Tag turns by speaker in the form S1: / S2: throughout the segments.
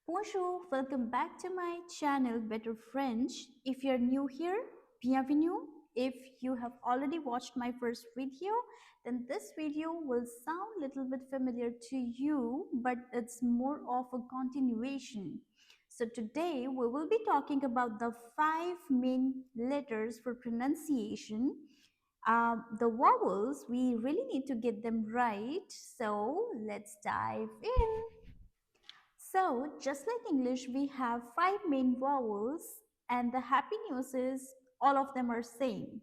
S1: Bonjour, welcome back to my channel Better French. If you're new here, bienvenue. If you have already watched my first video, then this video will sound a little bit familiar to you, but it's more of a continuation. So today we will be talking about the five main letters for pronunciation. The vowels, we really need to get them right. So let's dive in. So, just like English, we have five main vowels, and the happy news is all of them are same,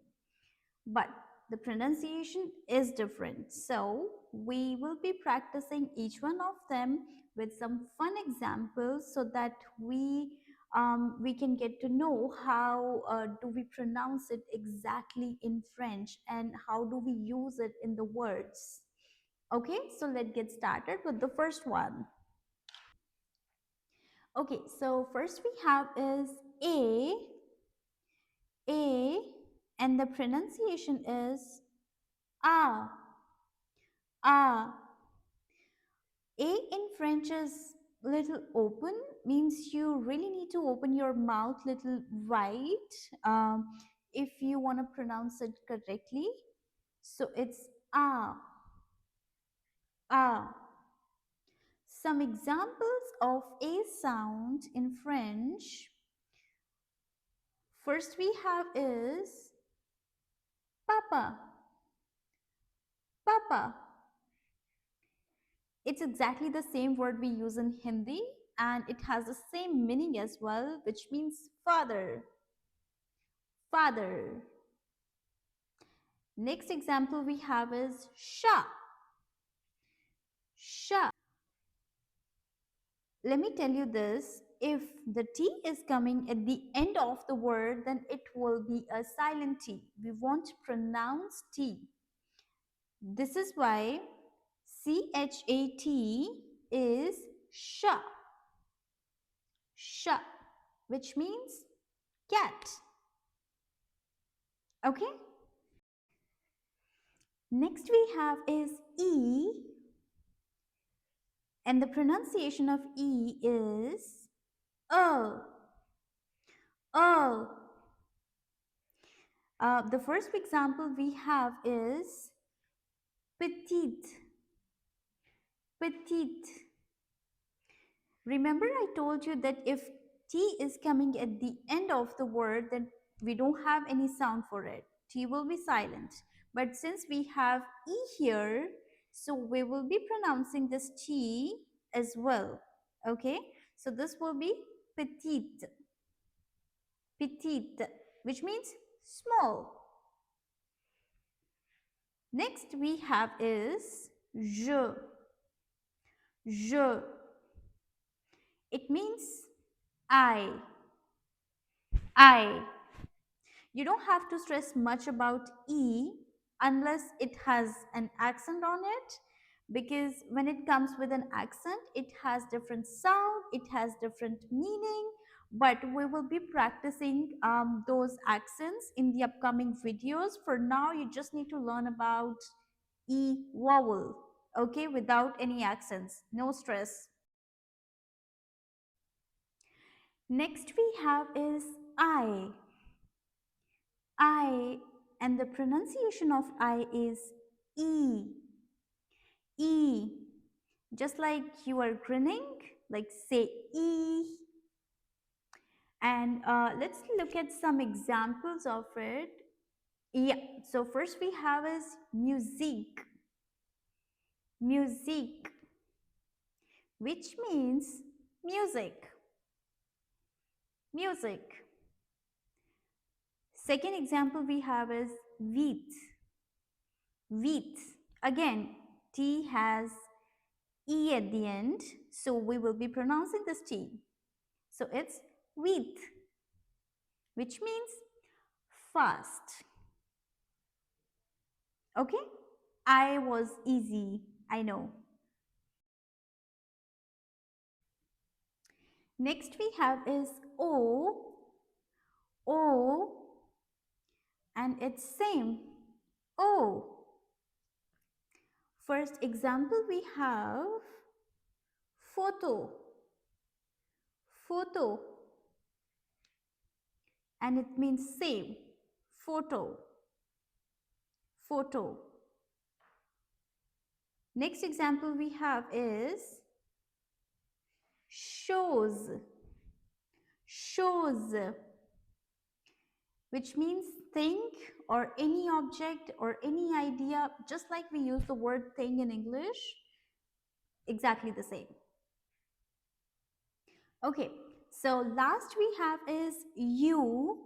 S1: but the pronunciation is different. So, we will be practicing each one of them with some fun examples so that we can get to know how do we pronounce it exactly in French and how do we use it in the words. Okay, so let's get started with the first one. Okay, so first we have is A, and the pronunciation is ah, ah. A in French is little open, means you really need to open your mouth little wide if you want to pronounce it correctly. So it's ah, ah. Some examples of A sound in French. First we have is papa, papa. It's exactly the same word we use in Hindi and it has the same meaning as well, which means father, father. Next example we have is sha, sha. Let me tell you this, if the T is coming at the end of the word, then it will be a silent T. We won't pronounce T. This is why CHAT is sha, sha, which means cat. Okay. Next we have is E, and the pronunciation of E is O, O. The first example we have is petite, petite. Remember I told you that if T is coming at the end of the word, then we don't have any sound for it. T will be silent. But since we have E here, so we will be pronouncing this T as well. Okay, so this will be petite, petite, which means small. Next we have is je, je. It means I, I. You don't have to stress much about E unless it has an accent on it, because when it comes with an accent, it has different sound, it has different meaning, but we will be practicing those accents in the upcoming videos. For now, you just need to learn about E vowel, okay, without any accents, no stress. Next we have is I, and the pronunciation of I is E, E. Just like you are grinning, like say E. And let's look at some examples of it. Yeah, so first we have is musique, musique, which means music, music. Second example we have is wheat, wheat. Again, T has E at the end, so we will be pronouncing this T. So it's wheat, which means fast. Okay, I was easy, I know. Next we have is O, O, and it's same, O. First example we have photo, photo, and it means save. Photo, photo. Next example we have is shows, shows, which means think or any object or any idea, just like we use the word thing in English, exactly the same. Okay, so last we have is you,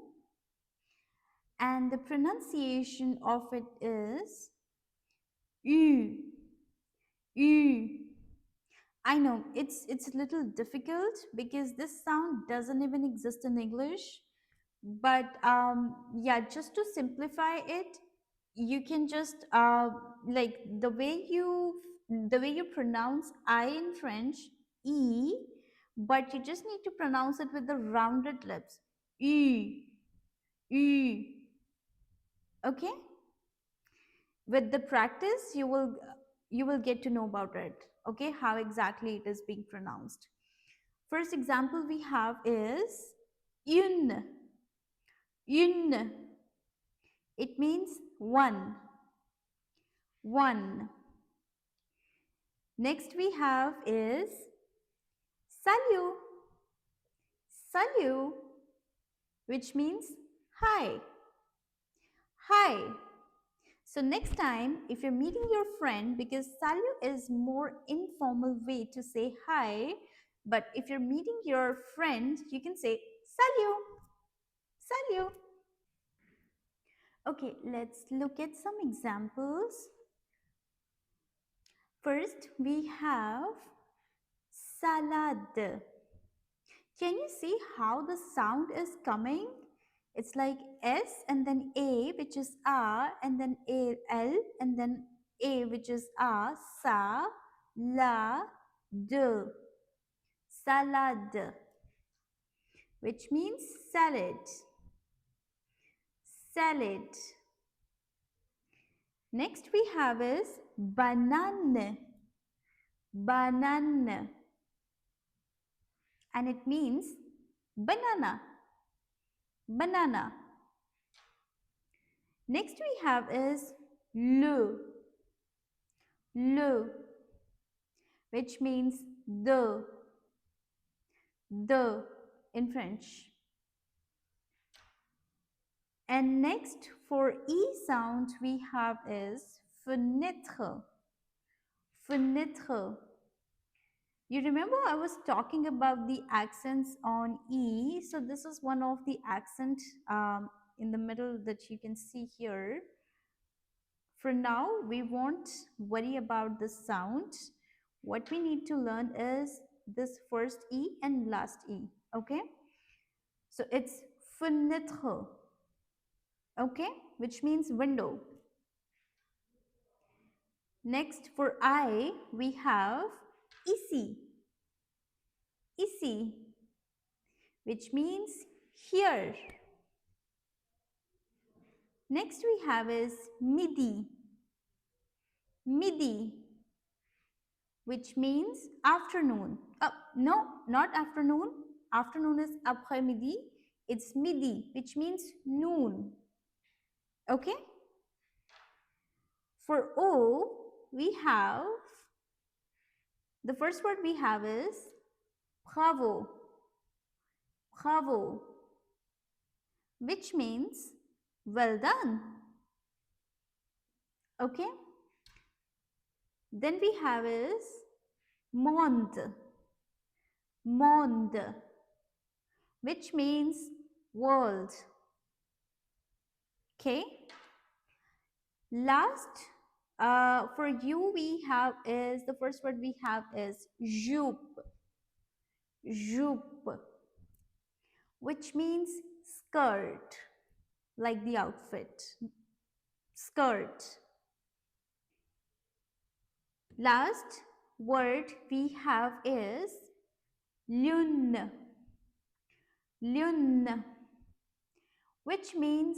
S1: and the pronunciation of it is ü, ü. I know it's a little difficult because this sound doesn't even exist in English. But yeah, just to simplify it, you can just like the way you pronounce I in French, E, but you just need to pronounce it with the rounded lips. E, E. Okay? With the practice, you will get to know about it. Okay, how exactly it is being pronounced. First example we have is une, une. It means one, one. Next we have is salut, salut, which means hi, hi. So next time, if you're meeting your friend, because salut is more informal way to say hi, but if you're meeting your friend, you can say salut, salut. Okay, let's look at some examples. First, we have salad. Can you see how the sound is coming? It's like S and then A, which is A, and then A, L, and then A, which is A, sa, la, de. Salad, which means salad. Salad. Next we have is banane. Banane. And it means banana. Banana. Next we have is le. Le, which means the in French. And next for E sound we have is fenêtre. Fenêtre. You remember I was talking about the accents on E. So this is one of the accent in the middle that you can see here. For now, we won't worry about the sound. What we need to learn is this first E and last E. Okay? So it's fenêtre. Okay? Which means window. Next for I, we have ici. Ici. Which means here. Next we have is midi. Midi, which means afternoon. No, not afternoon. Afternoon is après-midi. It's midi, which means noon. Okay? For O, we have, the first word we have is bravo. Bravo, which means well done. Okay? Then we have is monde. Monde, which means world. Okay? Last, for you we have is, the first word we have is jupe. Jupe, which means skirt, like the outfit. Skirt. Last word we have is lune. Lune, which means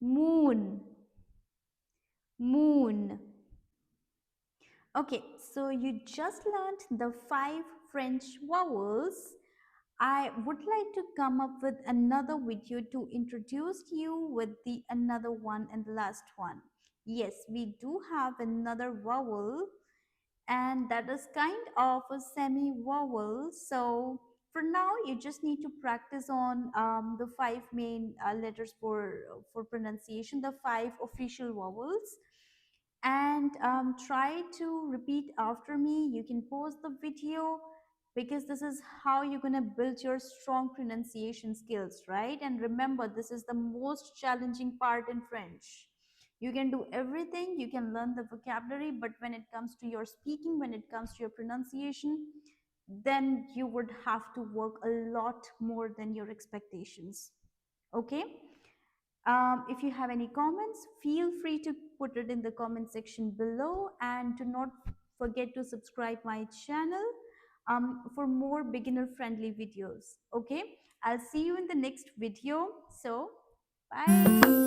S1: moon. Moon. Okay, so you just learned the 5 French vowels. I would like to come up with another video to introduce you with the another one and the last one. Yes, we do have another vowel, and that is kind of a semi vowel. So for now you just need to practice on the five main letters for pronunciation, the five official vowels, and try to repeat after me. You can pause the video because this is how you're going to build your strong pronunciation skills, right? And remember, this is the most challenging part in French. You can do everything, you can learn the vocabulary, but when it comes to your speaking, when it comes to your pronunciation, then you would have to work a lot more than your expectations. Okay? If you have any comments, feel free to put it in the comment section below, and do not forget to subscribe my channel for more beginner friendly videos. Okay, I'll see you in the next video. So bye.